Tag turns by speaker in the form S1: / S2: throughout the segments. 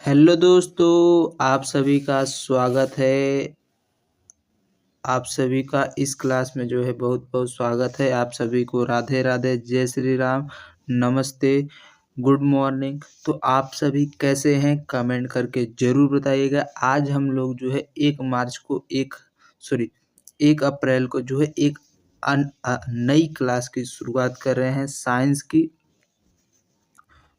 S1: Hello दोस्तों, आप सभी का स्वागत है। आप सभी का इस क्लास में जो है बहुत-बहुत स्वागत है। आप सभी को राधे-राधे, जय श्री राम, नमस्ते, गुड मॉर्निंग। तो आप सभी कैसे हैं? कमेंट करके ज़रूर बताइएगा। आज हम लोग जो है 1 मार्च को 1 अप्रैल को जो है एक नई क्लास की शुरुआत कर रहे हैं साइंस की।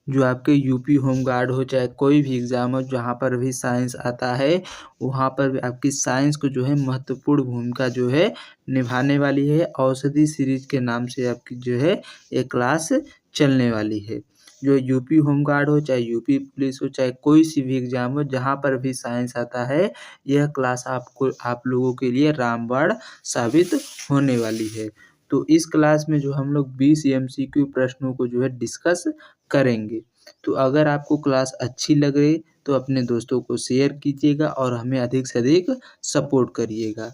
S1: जो आपके यूपी होमगार्ड हो चाहे कोई भी एग्ज़ाम हो जहाँ पर भी साइंस आता है वहाँ पर भी आपकी साइंस को जो है महत्वपूर्ण भूमिका जो है निभाने वाली है। औषधि सीरीज के नाम से आपकी जो है ये क्लास चलने वाली है। जो यूपी होमगार्ड हो चाहे यूपी पुलिस हो चाहे कोई सी भी एग्ज़ाम हो जहाँ पर भी साइंस आता है यह क्लास आप लोगों के लिए रामबाण साबित होने वाली है। तो इस क्लास में जो हम लोग 20 एमसीक्यू प्रश्नों को जो है डिस्कस करेंगे। तो अगर आपको क्लास अच्छी लगे तो अपने दोस्तों को शेयर कीजिएगा और हमें अधिक से अधिक सपोर्ट करिएगा।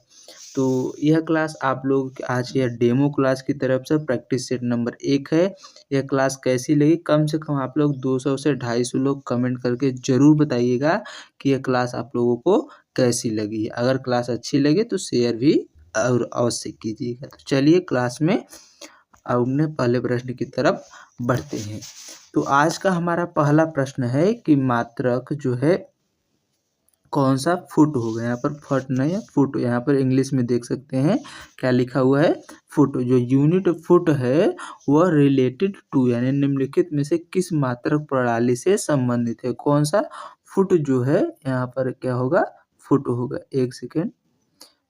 S1: तो यह क्लास आप लोग आज यह डेमो क्लास की तरफ से प्रैक्टिस सेट नंबर 1 है। यह क्लास कैसी लगी? कम से कम आप लोग 200 से 250 लोग कमेंट करके ज़रूर बताइएगा कि यह क्लास आप लोगों को कैसी लगी। अगर क्लास अच्छी लगे तो शेयर भी और अवश्य कीजिएगा। तो चलिए क्लास में अपने पहले प्रश्न की तरफ बढ़ते हैं। तो आज का हमारा पहला प्रश्न है कि मात्रक जो है कौन सा फुट होगा। यहाँ पर फट नहीं है फुट, यहाँ पर इंग्लिश में देख सकते हैं क्या लिखा हुआ है फुट। जो यूनिट फुट है वह रिलेटेड टू यानी निम्नलिखित में से किस मात्रक प्रणाली से संबंधित है। कौन सा फुट जो है यहाँ पर क्या होगा फुट होगा। एक सेकेंड,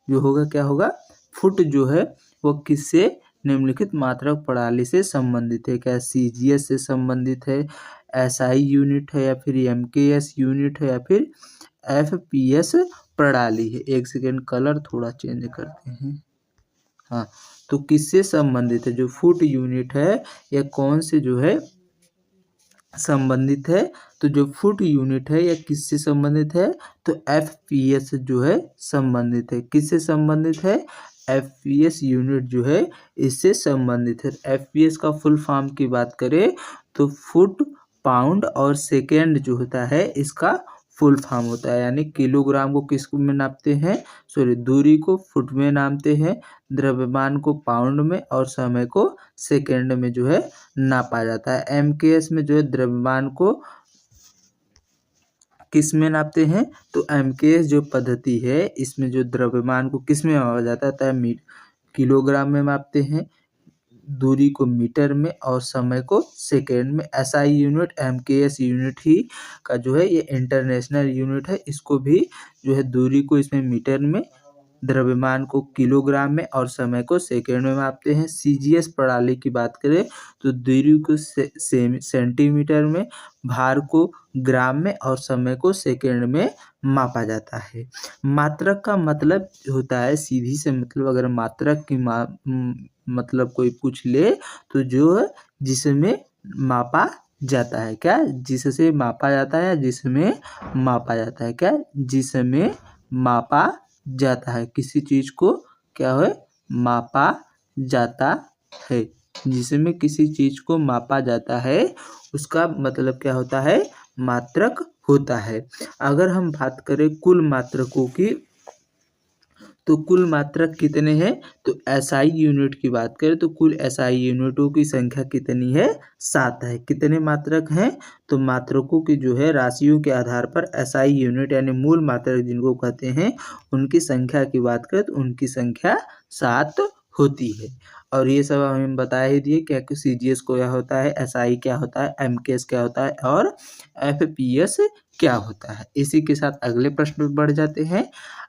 S1: जो होगा क्या होगा फुट जो है वो किससे निम्नलिखित मात्रक प्रणाली से संबंधित है। क्या सीजीएस से संबंधित है, एसआई यूनिट है या फिर एमकेएस यूनिट है या फिर एफपीएस प्रणाली है। एक सेकेंड, कलर थोड़ा चेंज करते हैं। हाँ, तो किससे संबंधित है जो फुट यूनिट है या कौन से जो है संबंधित है। तो जो फुट यूनिट है या किससे संबंधित है तो एफपीएस जो है संबंधित है। किससे संबंधित है? एफपीएस यूनिट जो है इससे संबंधित है। एफपीएस का फुल फॉर्म की बात करें तो फुट, पाउंड और सेकेंड जो होता है इसका फुल फॉर्म होता है। यानी किलोग्राम को किस में नापते हैं, दूरी को फुट में नापते हैं, द्रव्यमान को पाउंड में और समय को सेकेंड में जो है नापा जाता है। एमकेएस में जो है द्रव्यमान को किस में नापते हैं तो एमकेएस जो पद्धति है इसमें जो द्रव्यमान को किस में मापा जाता है किलोग्राम में मापते हैं, दूरी को मीटर में और समय को सेकेंड में। एसआई यूनिट एमकेएस यूनिट ही का जो है ये इंटरनेशनल यूनिट है। इसको भी जो है दूरी को इसमें मीटर में, द्रव्यमान को किलोग्राम में और समय को सेकेंड में मापते हैं। सीजीएस प्रणाली की बात करें तो दूरी को सेंटीमीटर में, भार को ग्राम में और समय को सेकेंड में मापा जाता है। मात्रक का मतलब होता है सीधी से मतलब अगर मात्रक की मतलब कोई पूछ ले तो जो है जिसमें मापा जाता है। क्या? जिससे मापा जाता है, जिसमें मापा जाता है। क्या? जिसमें मापा जाता है। किसी चीज को क्या है मापा जाता है। जिसमें किसी चीज को मापा जाता है उसका मतलब क्या होता है मात्रक होता है। अगर हम बात करें कुल मात्रकों की तो कुल मात्रक कितने हैं तो एसआई यूनिट की बात करें तो कुल एसआई यूनिटों की संख्या कितनी है 7 है। कितने मात्रक हैं तो मात्रकों की जो है राशियों के आधार पर एसआई यूनिट यानी मूल मात्रक जिनको कहते हैं उनकी संख्या की बात करें तो उनकी संख्या 7 होती है। और ये सब हमें बता ही दिए क्या कि सीजीएस को क्या होता है, एसआई क्या होता है, एमकेएस क्या होता है और एफपीएस क्या होता है। इसी के साथ अगले प्रश्न पर बढ़ जाते हैं।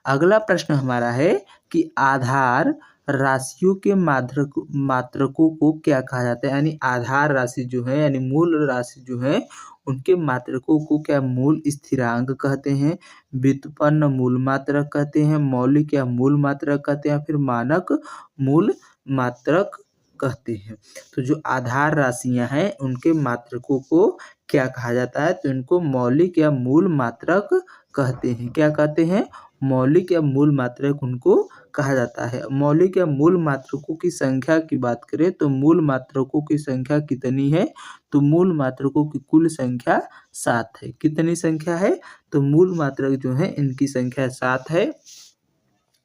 S1: अगला प्रश्न हमारा है कि आधार राशियों के मात्रकों को क्या कहा जाता है। यानी आधार राशि जो है यानी मूल राशि जो है उनके मात्रकों को क्या मूल स्थिरांक कहते हैं, व्युत्पन्न मूल मात्रक कहते हैं, मौलिक या मूल मात्रक कहते हैं, फिर मानक मूल मात्रक कहते हैं। तो जो आधार राशियां हैं उनके मात्रकों को क्या कहा जाता है तो इनको मौलिक या मूल मात्रक कहते हैं। क्या कहते हैं? मौलिक या मूल मात्रक उनको कहा जाता है। मौलिक या मूल मात्रकों की संख्या की बात करें तो मूल मात्रकों की संख्या कितनी है? तो मूल मात्रकों की कुल संख्या 7 है। कितनी संख्या है? तो मूल मात्रक जो है इनकी संख्या 7 है।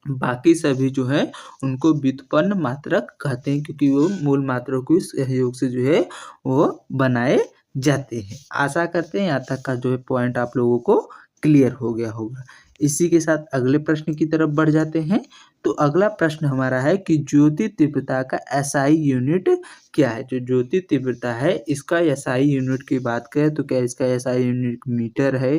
S1: बाकी सभी जो है उनको व्युत्पन्न मात्रक कहते हैं, क्योंकि वो मूल मात्रक के सहयोग से जो है वो बनाए जाते हैं। आशा करते हैं यहाँ तक का जो है पॉइंट आप लोगों को क्लियर हो गया होगा। इसी के साथ अगले प्रश्न की तरफ बढ़ जाते हैं। तो अगला प्रश्न हमारा है कि ज्योति तीव्रता का एसआई यूनिट क्या है? जो ज्योति तीव्रता है इसका एसआई यूनिट की बात करें तो क्या इसका एसआई यूनिट मीटर है,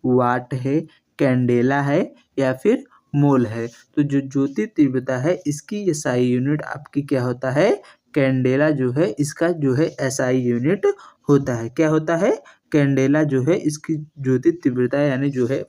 S1: वाट है, कैंडेला है या फिर मोल है? तो जो ज्योति तीव्रता है इसकी एसआई यूनिट आपकी क्या होता है? कैंडेला जो है इसका जो है एसआई यूनिट होता है। क्या होता है? कैंडेला जो है इसकी ज्योति तीव्रता यानी जो है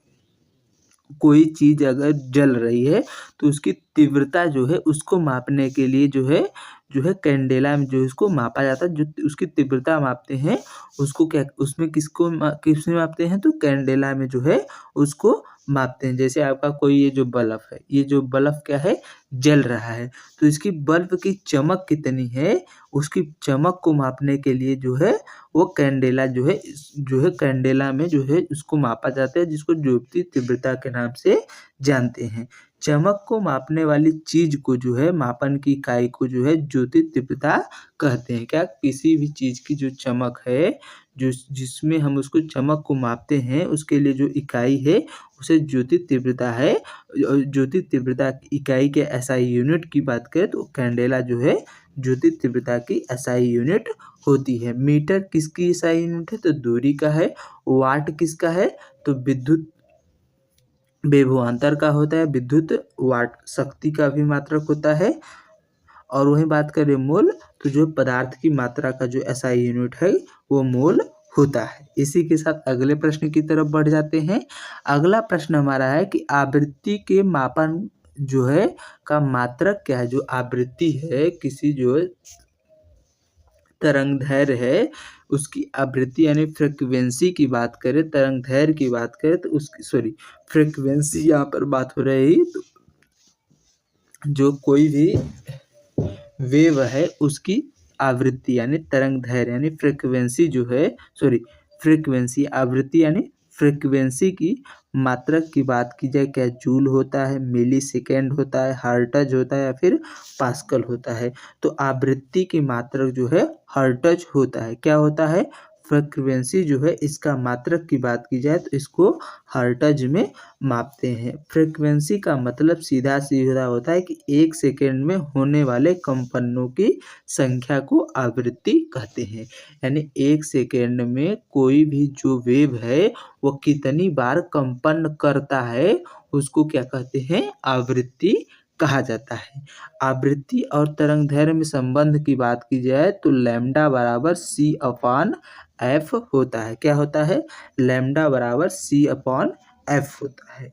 S1: कोई चीज़ अगर जल रही है तो उसकी तीव्रता जो है उसको मापने के लिए जो है कैंडेला में जो इसको मापा जाता है। जो उसकी तीव्रता मापते हैं उसको क्या उसमें किसमें मापते हैं? तो कैंडेला में जो है उसको मापते हैं। जैसे आपका कोई ये जो बल्ब है, ये जो बल्ब क्या है? जल रहा है। तो इसकी बल्ब की चमक कितनी है? उसकी चमक को मापने के लिए जो है वो कैंडेला जो है कैंडेला में जो है उसको मापा जाता है, जिसको ज्योति तीव्रता के नाम से जानते हैं। चमक को मापने वाली चीज को जो है मापन की इकाई को जो है ज्योति तीव्रता कहते हैं। क्या? किसी भी चीज की जो चमक है जो जिसमें हम उसको चमक को मापते हैं उसके लिए जो इकाई है उसे ज्योति तीव्रता है। ज्योति तीव्रता की इकाई के एसआई यूनिट की बात करें तो कैंडेला जो है ज्योति तीव्रता की एसआई यूनिट होती है। मीटर किसकी एसआई यूनिट है? तो दूरी का है। वाट किसका है? तो विद्युत विभवांतर का होता है। विद्युत वाट शक्ति का भी मात्रक होता है। और वहीं बात करें मोल तो जो पदार्थ की मात्रा का जो एसआई यूनिट है वो मोल होता है। इसी के साथ अगले प्रश्न की तरफ बढ़ जाते हैं। अगला प्रश्न हमारा है कि आवृत्ति के मापन जो है का मात्रक क्या है? जो आवृत्ति है किसी जो तरंगदैर्घ्य है उसकी आवृत्ति यानी फ्रीक्वेंसी की बात करें, तरंगदैर्घ्य की बात करें तो उसकी फ्रीक्वेंसी यहाँ पर बात हो रही तो जो कोई भी वेव है उसकी आवृत्ति यानी तरंगदैर्घ्य यानी फ्रीक्वेंसी जो है फ्रीक्वेंसी आवृत्ति यानी फ्रीक्वेंसी की मात्रक की बात की जाए क्या जूल होता है, मिली सेकेंड होता है, हर्ट्ज होता है या फिर पास्कल होता है? तो आवृत्ति की मात्रक जो है हर्ट्ज होता है। क्या होता है? फ्रीक्वेंसी जो है इसका मात्रक की बात की जाए तो इसको हर्ट्ज में मापते हैं। फ्रीक्वेंसी का मतलब सीधा सीधा होता है कि 1 सेकेंड में होने वाले कंपनों की संख्या को आवृत्ति कहते हैं। यानी 1 सेकेंड में कोई भी जो वेव है वो कितनी बार कंपन करता है उसको क्या कहते हैं? आवृत्ति कहा जाता है। आवृत्ति और तरंगदैर्घ्य में संबंध की बात की जाए तो लैम्डा बराबर सी अपॉन एफ होता है। क्या होता है? लैम्डा बराबर सी अपॉन एफ होता है।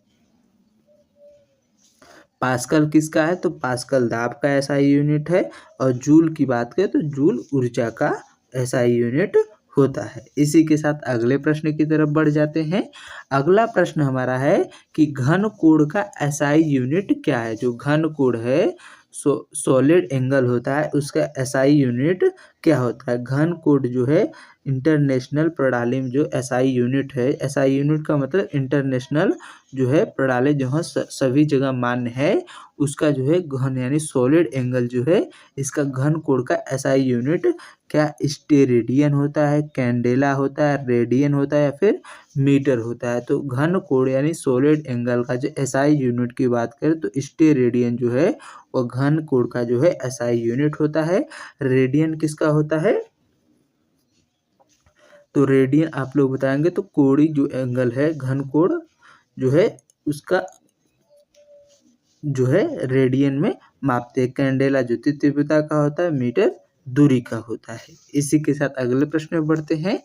S1: पास्कल किसका है? तो पास्कल दाब का एसआई यूनिट है। और जूल की बात करें तो जूल ऊर्जा का एसआई यूनिट होता है। इसी के साथ अगले प्रश्न की तरफ बढ़ जाते हैं। अगला प्रश्न हमारा है कि घन कोण का एसआई यूनिट क्या है? जो घन कोण है सॉलिड एंगल होता है उसका एसआई यूनिट क्या होता है? घन कोण जो है इंटरनेशनल प्रणाली में जो एसआई यूनिट है, एसआई यूनिट का मतलब इंटरनेशनल जो है प्रणाली जहाँ सभी जगह मान्य है उसका जो है घन यानी सॉलिड एंगल जो है इसका घन कोण का एसआई यूनिट क्या स्टेरेडियन होता है, कैंडेला होता है, रेडियन होता है या फिर मीटर होता है? तो घन कोण यानी सॉलिड एंगल का जो एसआई यूनिट की बात करें तो स्टेरेडियन जो है वो घन कोण का जो है एसआई यूनिट होता है। रेडियन किसका होता है? तो रेडियन आप लोग बताएंगे तो कोणीय जो एंगल है घन कोण जो है उसका जो है रेडियन में मापते हैं। कैंडेला जो तीव्रता का होता है, मीटर दूरी का होता है। इसी के साथ अगले प्रश्न में बढ़ते हैं।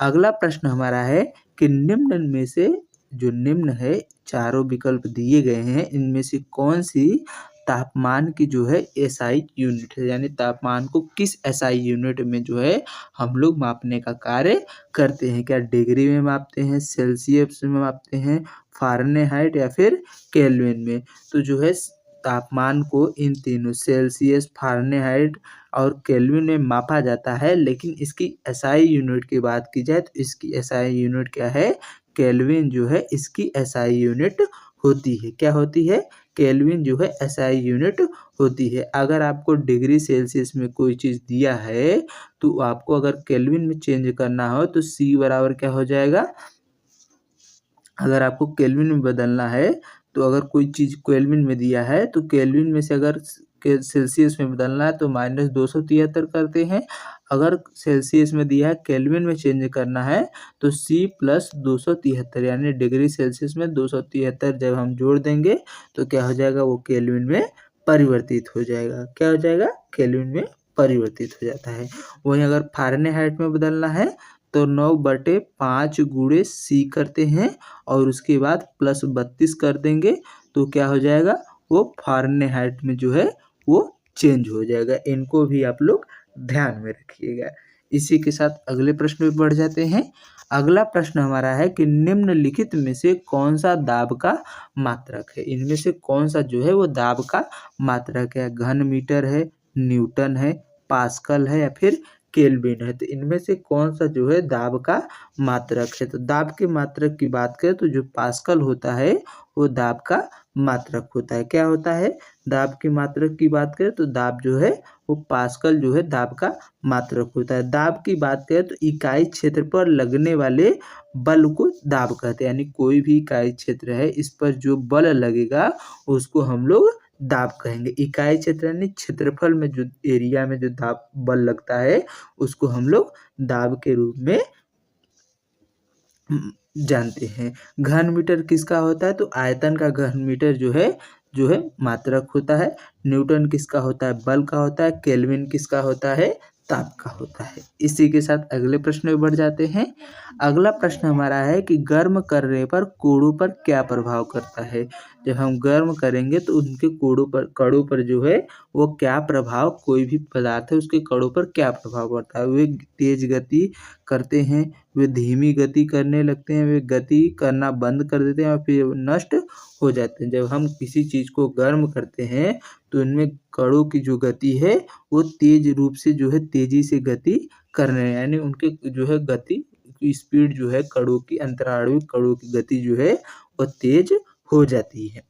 S1: अगला प्रश्न हमारा है कि निम्न में से जो निम्न है चारों विकल्प दिए गए हैं इनमें से कौन सी तापमान की जो है एसआई यूनिट है? यानी तापमान को किस एसआई यूनिट में जो है हम लोग मापने का कार्य करते हैं? क्या डिग्री में मापते हैं, सेल्सियस में मापते हैं, फ़ारेनहाइट या फिर केल्विन में। तो जो है तापमान को इन तीनों सेल्सियस, फ़ारेनहाइट और केल्विन में मापा जाता है, लेकिन इसकी एसआई यूनिट की बात की जाए तो इसकी एसआई यूनिट क्या है? केल्विन जो है इसकी एसआई यूनिट होती है। क्या होती है? केल्विन जो है एसआई यूनिट होती है। अगर आपको डिग्री सेल्सियस में कोई चीज़ दिया है तो आपको अगर केल्विन में चेंज करना हो तो C बराबर क्या हो जाएगा? अगर आपको केल्विन में बदलना है तो अगर कोई चीज़ केल्विन में दिया है तो केल्विन में से अगर सेल्सियस में बदलना है तो -273 करते हैं। अगर सेल्सियस में दिया है केल्विन में चेंज करना है तो C + 273 यानी डिग्री सेल्सियस में 273 जब हम जोड़ देंगे तो क्या हो जाएगा? वो केल्विन में परिवर्तित हो जाएगा। क्या हो जाएगा? केल्विन में परिवर्तित हो जाता है। वहीं अगर फ़ारेनहाइट में बदलना है तो 9/5 गुणे C करते हैं और उसके बाद +32 कर देंगे तो क्या हो जाएगा? वो फ़ारेनहाइट में जो है वो चेंज हो जाएगा। इनको भी आप लोग ध्यान में रखिएगा। इसी के साथ अगले प्रश्न में बढ़ जाते हैं। अगला प्रश्न हमारा है कि निम्नलिखित में से कौन-सा दाब का मात्रक है? इनमें से कौन-सा जो है वो दाब का मात्रक है? घन मीटर है, न्यूटन है, पास्कल है या फिर केल्विन है। तो इनमें से कौन-सा जो है दाब का मात्रक है? तो दाब के मात्रक की बात करें तो जो पास्कल होता है वो दाब का मात्रक होता है। क्या होता है? दाब के मात्रक की बात करें तो दाब जो है वो पास्कल जो है दाब का मात्रक होता है। दाब की बात करें तो इकाई क्षेत्र पर लगने वाले बल को दाब कहते हैं। यानी कोई भी इकाई क्षेत्र है इस पर जो बल लगेगा उसको हम लोग दाब कहेंगे। इकाई क्षेत्र यानी क्षेत्रफल में जो एरिया में जो दाब बल लगता है उसको हम लोग दाब के रूप में जानते हैं। घन मीटर किसका होता है? तो आयतन का घन मीटर जो है मात्रक होता है। न्यूटन किसका होता है? बल का होता है। केल्विन किसका होता है? ताप का होता है। इसी के साथ अगले प्रश्न में बढ़ जाते हैं। अगला प्रश्न हमारा है कि गर्म करने पर कोड़ों पर क्या प्रभाव करता है? जब हम गर्म करेंगे तो उनके कड़ों पर जो है वो क्या प्रभाव, कोई भी पदार्थ है उसके कड़ों पर क्या प्रभाव पड़ता है? वे तेज गति करते हैं, वे धीमी गति करने लगते हैं, वे गति करना बंद कर देते हैं और फिर नष्ट हो जाते हैं। जब हम किसी चीज़ को गर्म करते हैं तो इनमें कणों की जो गति है वो तेज रूप से जो है तेजी से गति कर रहे हैं, यानी उनके जो है गति की स्पीड जो है कणों की, अंतराणु कणों की गति जो है वो तेज हो जाती है।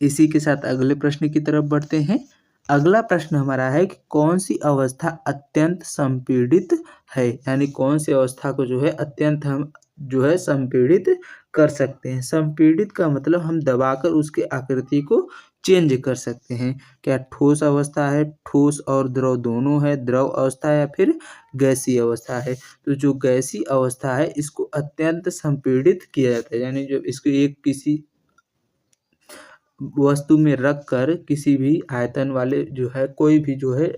S1: इसी के साथ अगले प्रश्न की तरफ बढ़ते हैं। अगला प्रश्न हमारा है कि कौन सी अवस्था अत्यंत संपीड़ित है? यानी कौन सी अवस्था को जो है अत्यंत हम जो है संपीड़ित कर सकते हैं। संपीड़ित का मतलब हम दबाकर उसके आकृति को चेंज कर सकते हैं। क्या ठोस अवस्था है, ठोस और द्रव दोनों है, द्रव अवस्था है या फिर गैसीय अवस्था है? तो जो गैसीय अवस्था है इसको अत्यंत संपीड़ित किया जाता है, यानी जो इसको एक किसी वस्तु में रख कर किसी भी आयतन वाले जो है कोई भी जो है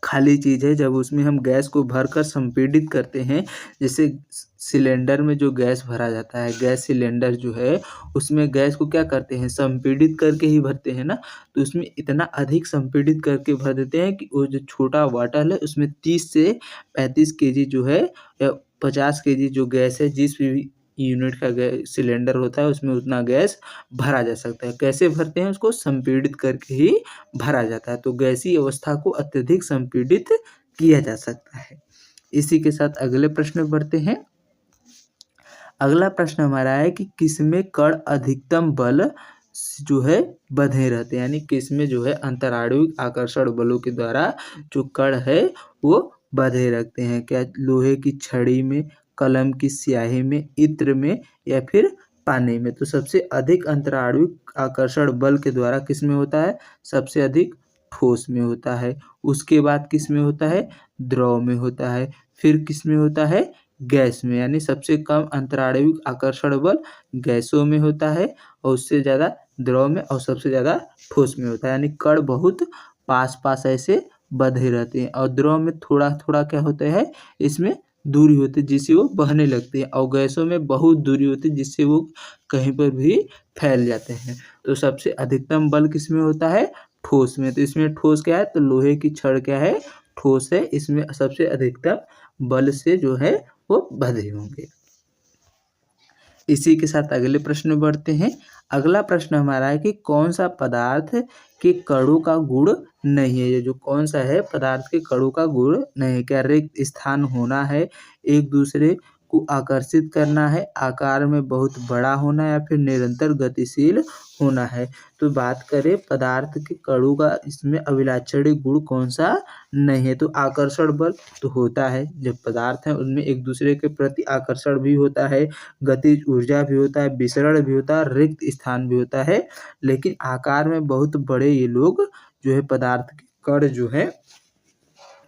S1: खाली चीज़ है जब उसमें हम गैस को भरकर संपीड़ित करते हैं, जैसे सिलेंडर में जो गैस भरा जाता है, गैस सिलेंडर जो है उसमें गैस को क्या करते हैं? संपीड़ित करके ही भरते हैं ना। तो उसमें इतना अधिक संपीड़ित करके भर देते हैं कि वो जो छोटा बॉटल है उसमें 30 से 35 केजी जो है या 50 केजी जो गैस है, जिस भी यूनिट का सिलेंडर होता है उसमें उतना गैस भरा जा सकता है। कैसे भरते हैं? उसको संपीड़ित करके ही भरा जाता है। तो गैसीय अवस्था को अत्यधिक संपीड़ित किया जा सकता है। इसी के साथ अगले प्रश्न में बढ़ते हैं। अगला प्रश्न हमारा है कि किसमें कण अधिकतम बल जो है बंधे रहते हैं, यानी किसमें जो है अंतराणुविक आकर्षण बलों के द्वारा जो कण है वो बंधे रखते हैं? क्या लोहे की छड़ी में, कलम की स्याही में, इत्र में या फिर पानी में? तो सबसे अधिक अंतराणुविक आकर्षण बल के द्वारा किसमें होता है? सबसे अधिक ठोस में होता है। उसके बाद किसमें होता है? द्रव में होता है। फिर किसमें होता है? गैस में। यानी सबसे कम अंतराणुविक आकर्षण बल गैसों में होता है और उससे ज़्यादा द्रव में और सबसे ज़्यादा ठोस में होता है। यानी कण बहुत पास ऐसे बंधे रहते हैं और द्रव में थोड़ा क्या होता है? इसमें दूरी होती है जिससे वो बहने लगते हैं और गैसों में बहुत दूरी होती है जिससे वो कहीं पर भी फैल जाते हैं। तो सबसे अधिकतम बल किसमें होता है? ठोस में। तो इसमें ठोस क्या है? तो लोहे की छड़ क्या है? ठोस है। इसमें सबसे अधिकतम बल से जो है वो बंधे होंगे। इसी के साथ अगले प्रश्न में बढ़ते हैं। अगला प्रश्न हमारा है कि कौन सा पदार्थ के कणों का गुण नहीं है। ये जो कौन सा है पदार्थ के कणों का गुण नहीं है। क्या रिक्त स्थान होना है, एक दूसरे को आकर्षित करना है, आकार में बहुत बड़ा होना या फिर निरंतर गतिशील होना है। तो बात करें पदार्थ के कणों का, इसमें अभिलाक्षणिक गुण कौन सा नहीं है। तो आकर्षण बल तो होता है, जब पदार्थ हैं उनमें एक दूसरे के प्रति आकर्षण भी होता है, गतिज ऊर्जा भी होता है, विसरण भी होता है, रिक्त स्थान भी होता है। लेकिन आकार में बहुत बड़े ये लोग जो है पदार्थ के कण जो है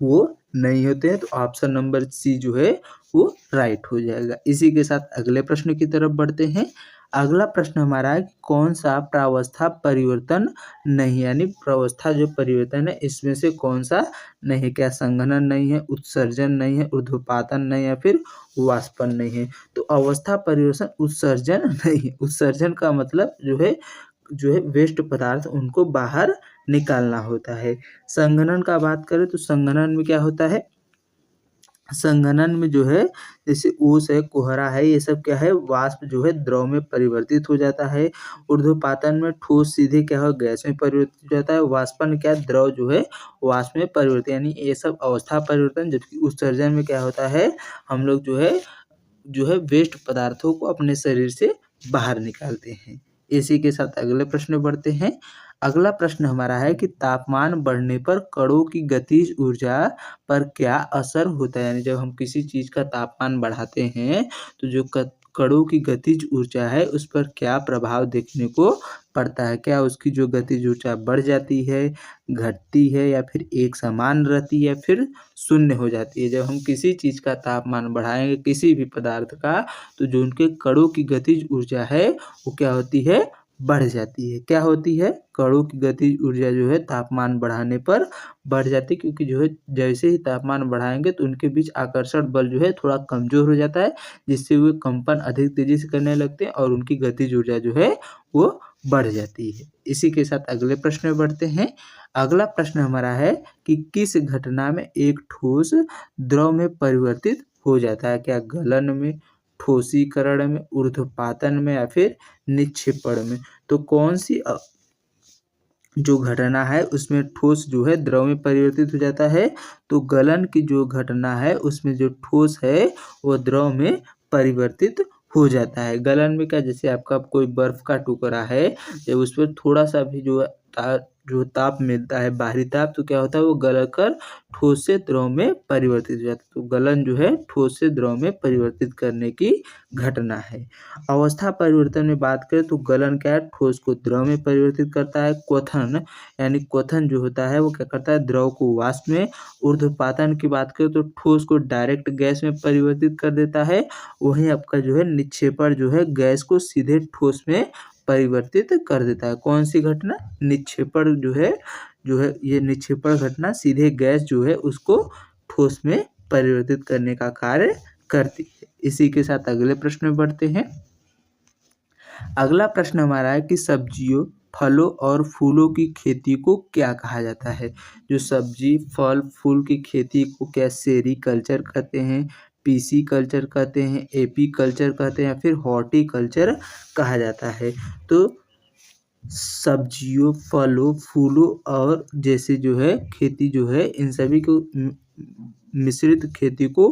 S1: वो नहीं होते हैं। तो ऑप्शन नंबर सी जो है वो राइट हो जाएगा। इसी के साथ अगले प्रश्न की तरफ बढ़ते हैं। अगला प्रश्न हमारा है कि कौन सा प्रावस्था परिवर्तन नहीं, यानी प्रावस्था जो परिवर्तन है इसमें से कौन सा नहीं है। क्या संघनन नहीं है, उत्सर्जन नहीं है, ऊर्ध्वपातन नहीं है या फिर वाष्पन नहीं है। तो अवस्था परिवर्तन उत्सर्जन नहीं है। उत्सर्जन का मतलब जो है वेस्ट पदार्थ उनको बाहर निकालना होता है। संघनन का बात करें तो संघनन में क्या होता है, संघनन में जो है जैसे ओस है, कोहरा है, ये सब क्या है वाष्प जो है द्रव में परिवर्तित हो जाता है। ऊर्ध्वपातन में ठोस सीधे क्या हो गैस में परिवर्तित हो जाता है। वाष्पन क्या द्रव जो है वाष्प में परिवर्तित, यानी ये सब अवस्था परिवर्तन। जबकि उत्सर्जन में क्या होता है, हम लोग जो है वेस्ट पदार्थों को अपने शरीर से बाहर निकालते हैं। इसी के साथ अगले प्रश्न में बढ़ते हैं। अगला प्रश्न हमारा है कि तापमान बढ़ने पर कणों की गतिज ऊर्जा पर क्या असर होता है। यानी जब हम किसी चीज़ का तापमान बढ़ाते हैं तो जो कणों की गतिज ऊर्जा है उस पर क्या प्रभाव देखने को पड़ता है। क्या उसकी जो गतिज ऊर्जा बढ़ जाती है, घटती है या फिर एक समान रहती है या फिर शून्य हो जाती है। जब हम किसी चीज़ का तापमान बढ़ाएंगे किसी भी पदार्थ का, तो जो उनके कणों की गतिज ऊर्जा है वो क्या होती है, बढ़ जाती है। क्या होती है, कणों की गतिज ऊर्जा जो है तापमान बढ़ाने पर बढ़ जाती है, क्योंकि जो है जैसे ही तापमान बढ़ाएंगे तो उनके बीच आकर्षण बल जो है थोड़ा कमजोर हो जाता है, जिससे वे कंपन अधिक तेजी से करने लगते हैं और उनकी गतिज ऊर्जा जो है वो बढ़ जाती है। इसी के साथ अगले प्रश्न में बढ़ते हैं। अगला प्रश्न हमारा है कि किस घटना में एक ठोस द्रव में परिवर्तित हो जाता है। क्या गलन में, ठोसीकरण में, ऊर्ध्वपातन में या फिर निक्षेपण में। तो कौन सी जो घटना है उसमें ठोस जो है द्रव में परिवर्तित हो जाता है। तो गलन की जो घटना है उसमें जो ठोस है वो द्रव में परिवर्तित हो जाता है। गलन में क्या, जैसे आपका कोई बर्फ का टुकड़ा है, जब उस पर थोड़ा सा भी जो ताप मिलता है बाहरी ताप, तो क्या होता है वो गल कर ठोस से द्रव में परिवर्तित हो जाता है। तो गलन जो है ठोस से द्रव में परिवर्तित करने की घटना है। अवस्था परिवर्तन में बात करें तो गलन क्या है, ठोस को द्रव में परिवर्तित करता है। क्वथन यानी क्वथन जो होता है वो क्या करता है, द्रव को वाष्प में। ऊर्ध्वपातन की बात करें तो ठोस को डायरेक्ट गैस में परिवर्तित कर देता है। वहीं आपका जो है निक्षेपण जो है गैस को सीधे ठोस में परिवर्तित कर देता है। कौन सी घटना, निक्षेपण जो है ये निक्षेपण घटना सीधे गैस जो है उसको ठोस में परिवर्तित करने का कार्य करती है। इसी के साथ अगले प्रश्न में बढ़ते हैं। अगला प्रश्न हमारा है कि सब्जियों, फलों और फूलों की खेती को क्या कहा जाता है। जो सब्जी, फल, फूल की खेती को क्या सेरीकल्चर कहते हैं, पीसी कल्चर कहते हैं, एपी कल्चर कहते हैं या फिर हॉर्टिकल्चर कहा जाता है। तो सब्जियों, फलों, फूलों और जैसे जो है खेती जो है इन सभी को मिश्रित खेती को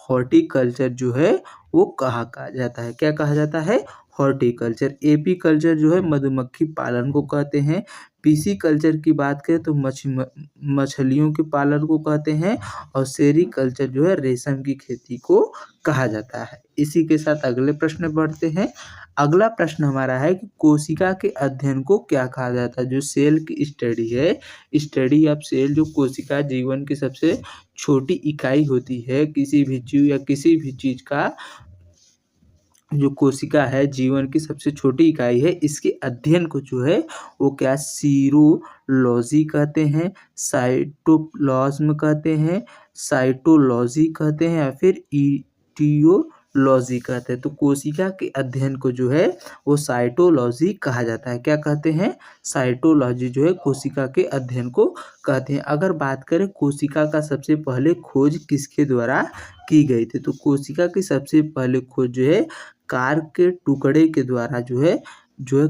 S1: हॉर्टिकल्चर जो है वो कहा जाता है। क्या कहा जाता है, हॉर्टिकल्चर। एपी कल्चर जो है मधुमक्खी पालन को कहते हैं। पीसी कल्चर की बात करें तो मछलियों के पालन को कहते हैं। और सेरीकल्चर जो है रेशम की खेती को कहा जाता है। इसी के साथ अगले प्रश्न बढ़ते हैं। अगला प्रश्न हमारा है कि कोशिका के अध्ययन को क्या कहा जाता है। जो सेल की स्टडी है, स्टडी ऑफ सेल, जो कोशिका जीवन की सबसे छोटी इकाई होती है। किसी भी जीव या किसी भी चीज का जो कोशिका है जीवन की सबसे छोटी इकाई है, इसके अध्ययन को जो है वो क्या सीरोलॉजी कहते हैं, साइटोप्लाज्म कहते हैं, साइटोलॉजी कहते हैं या फिर ईटियोलॉजी साइटोलॉजी कहते हैं। तो कोशिका के अध्ययन को जो है वो साइटोलॉजी कहा जाता है। क्या कहते हैं? साइटोलॉजी जो है कोशिका के अध्ययन को कहते हैं। अगर बात करें कोशिका का सबसे पहले खोज किसके द्वारा की गई थी, तो कोशिका की सबसे पहले खोज जो है कार के टुकड़े के द्वारा जो है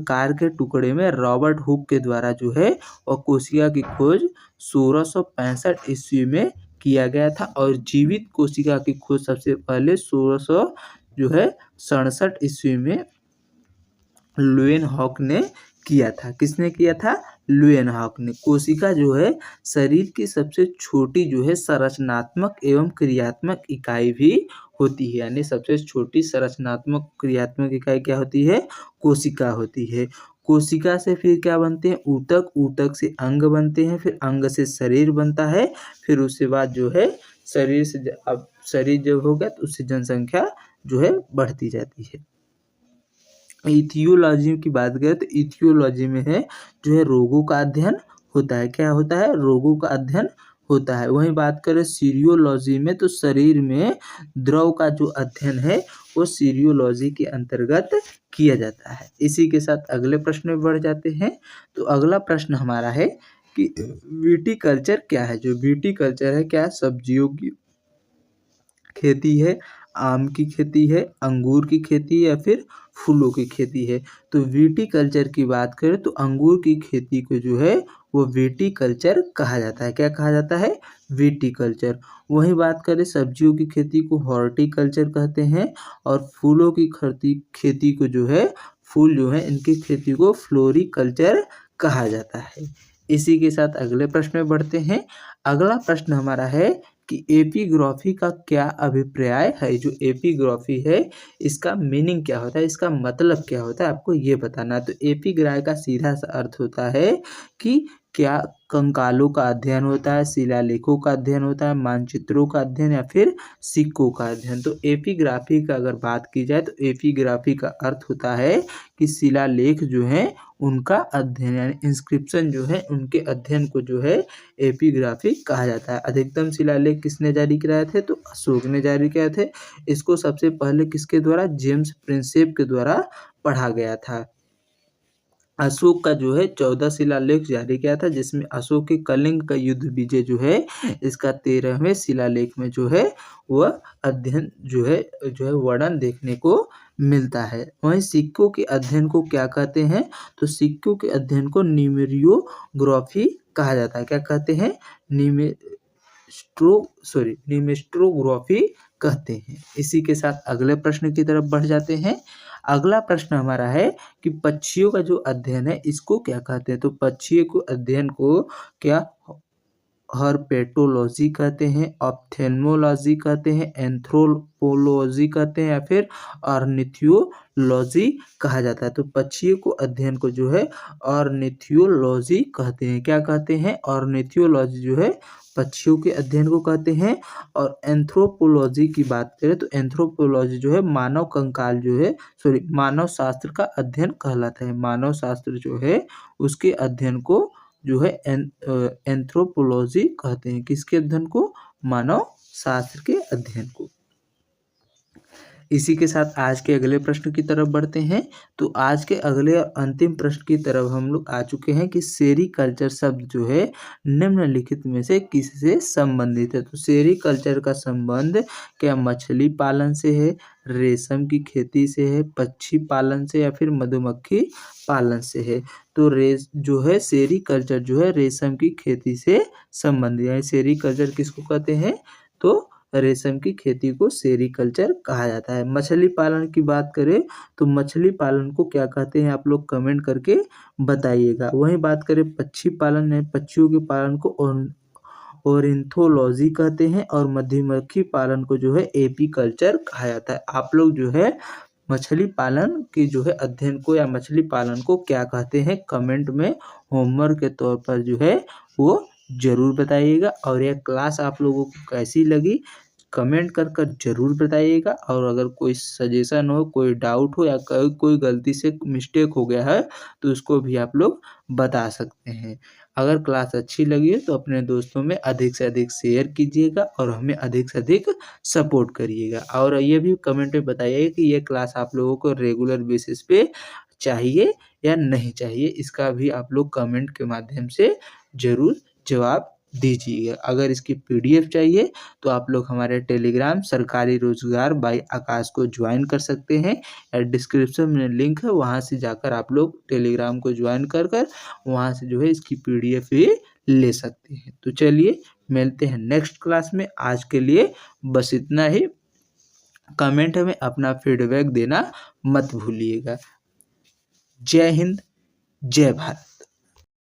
S1: कार के टुकड़े में रॉबर्ट हुक के द्वारा जो है और कोशिका की खोज 1665 ईस्वी में किया गया था और जीवित कोशिका की खोज सबसे पहले 1667 ईस्वी में लुएनहॉक ने किया था। किसने किया था? लुएनहॉक ने। कोशिका जो है शरीर की सबसे छोटी जो है संरचनात्मक एवं क्रियात्मक इकाई भी होती है, यानी सबसे छोटी संरचनात्मक क्रियात्मक इकाई क्या होती है? कोशिका होती है। कोशिका से फिर क्या बनते हैं? ऊतक, ऊतक से अंग बनते हैं, फिर अंग से शरीर बनता है, फिर उसके बाद जो है शरीर से अब शरीर जब हो गया तो उससे जनसंख्या जो है बढ़ती जाती है। इथियोलॉजी की बात करें तो इथियोलॉजी में है जो है रोगों का अध्ययन होता है। क्या होता है? रोगों का अध्ययन होता है। वहीं बात करें सीरियोलॉजी में तो शरीर में द्रव का जो अध्ययन है वो सीरियोलॉजी के अंतर्गत किया जाता है। इसी के साथ अगले प्रश्न में बढ़ जाते हैं। तो अगला प्रश्न हमारा है कि विटीकल्चर क्या है? जो विटीकल्चर है क्या? सब्जियों की खेती है, आम की खेती है, अंगूर की खेती है या फिर फूलों की खेती है? तो विटीकल्चर की बात करें तो अंगूर की खेती को जो है वो विटीकल्चर कहा जाता है। क्या कहा जाता है? विटीकल्चर। वहीं बात करें सब्जियों की खेती को हॉर्टिकल्चर कहते हैं और फूलों की खेती को जो है फूल जो है इनकी खेती को फ्लोरिकल्चर कहा जाता है। इसी के साथ अगले प्रश्न में बढ़ते हैं। अगला प्रश्न हमारा है कि एपिग्राफी का क्या अभिप्राय है? जो एपिग्राफी है इसका मीनिंग क्या होता है, इसका मतलब क्या होता है, आपको ये बताना है। तो एपिग्राफ का सीधा सा अर्थ होता है कि क्या कंकालों का अध्ययन होता है, शिलालेखों का अध्ययन होता है, मानचित्रों का अध्ययन या फिर सिक्कों का अध्ययन। तो एपिग्राफी का अगर बात की जाए तो एपिग्राफी का अर्थ होता है कि शिलालेख जो है उनका अध्ययन, यानी इंस्क्रिप्शन जो है उनके अध्ययन को जो है एपिग्राफी कहा जाता है। अधिकतम शिलालेख किसने जारी कराए थे? तो अशोक ने जारी किए थे। इसको सबसे पहले किसके द्वारा? जेम्स प्रिंसेप के द्वारा पढ़ा गया था। अशोक का जो है 14 शिलालेख जारी किया था, जिसमें अशोक के कलिंग का युद्ध विजय जो है इसका 13वें शिलालेख में जो है वह अध्ययन जो है वर्णन देखने को मिलता है। वहीं सिक्कों के अध्ययन को क्या कहते हैं? तो सिक्कों के अध्ययन को न्यूमेरियोग्राफी कहा जाता है। क्या कहते हैं? न्यूमेस्ट्रोग्राफी कहते हैं। इसी के साथ अगले प्रश्न की तरफ बढ़ जाते हैं। अगला प्रश्न हमारा है कि पक्षियों का जो अध्ययन है इसको क्या कहते हैं? तो पक्षियों को अध्ययन को क्या हर्पेटोलॉजी कहते हैं, ऑप्थेल्मोलॉजी कहते हैं, एंथ्रोपोलॉजी कहते हैं या फिर ऑर्निथियोलॉजी कहा जाता है। तो पक्षियों को अध्ययन को जो है ऑर्निथियोलॉजी कहते हैं। क्या कहते हैं? ऑर्निथियोलॉजी जो है पक्षियों के अध्ययन को कहते हैं। और एंथ्रोपोलॉजी की बात करें तो एंथ्रोपोलॉजी जो है मानव कंकाल जो है मानव शास्त्र का अध्ययन कहलाता है। मानव शास्त्र जो है उसके अध्ययन को जो है एंथ्रोपोलॉजी कहते हैं। किसके अध्ययन को? मानव शास्त्र के अध्ययन को। इसी के साथ आज के अगले प्रश्न की तरफ बढ़ते हैं। तो आज के अगले और अंतिम प्रश्न की तरफ हम लोग आ चुके हैं कि सेरीकल्चर शब्द जो है निम्नलिखित में से किससे संबंधित है? तो सेरीकल्चर का संबंध क्या मछली पालन से है, रेशम की खेती से है, पक्षी पालन से या फिर मधुमक्खी पालन से है? तो जो है सेरीकल्चर जो है रेशम की खेती से संबंधित है। सेरीकल्चर किसको कहते हैं? तो रेशम की खेती को सेरीकल्चर कहा जाता है। मछली पालन की बात करें तो मछली पालन को क्या कहते हैं? आप लोग कमेंट करके बताइएगा। वहीं बात करें पक्षी पालन है, पक्षियों के पालन को ऑर्निथोलॉजी कहते हैं और मधुमक्खी पालन को जो है एपीकल्चर कहा जाता है। आप लोग जो है मछली पालन की जो है अध्ययन को या मछली पालन को क्या कहते हैं? कमेंट में होमवर्क के तौर पर जो है वो जरूर बताइएगा। और यह क्लास आप लोगों को कैसी लगी कमेंट कर जरूर बताइएगा। और अगर कोई सजेशन हो, कोई डाउट हो या कोई गलती से मिस्टेक हो गया है तो उसको भी आप लोग बता सकते हैं। अगर क्लास अच्छी लगी है तो अपने दोस्तों में अधिक से अधिक शेयर कीजिएगा और हमें अधिक से अधिक सपोर्ट करिएगा। और ये भी कमेंट में बताइए कि ये क्लास आप लोगों को रेगुलर बेसिस पे चाहिए या नहीं चाहिए, इसका भी आप लोग कमेंट के माध्यम से ज़रूर जवाब दीजिएगा। अगर इसकी पीडीएफ चाहिए तो आप लोग हमारे टेलीग्राम सरकारी रोजगार बाय आकाश को ज्वाइन कर सकते हैं, या डिस्क्रिप्शन में लिंक है वहाँ से जाकर आप लोग टेलीग्राम को ज्वाइन कर वहाँ से जो है इसकी पीडीएफ भी ले सकते हैं। तो चलिए मिलते हैं नेक्स्ट क्लास में, आज के लिए बस इतना ही। कमेंट में अपना फीडबैक देना मत भूलिएगा। जय हिंद, जय भारत।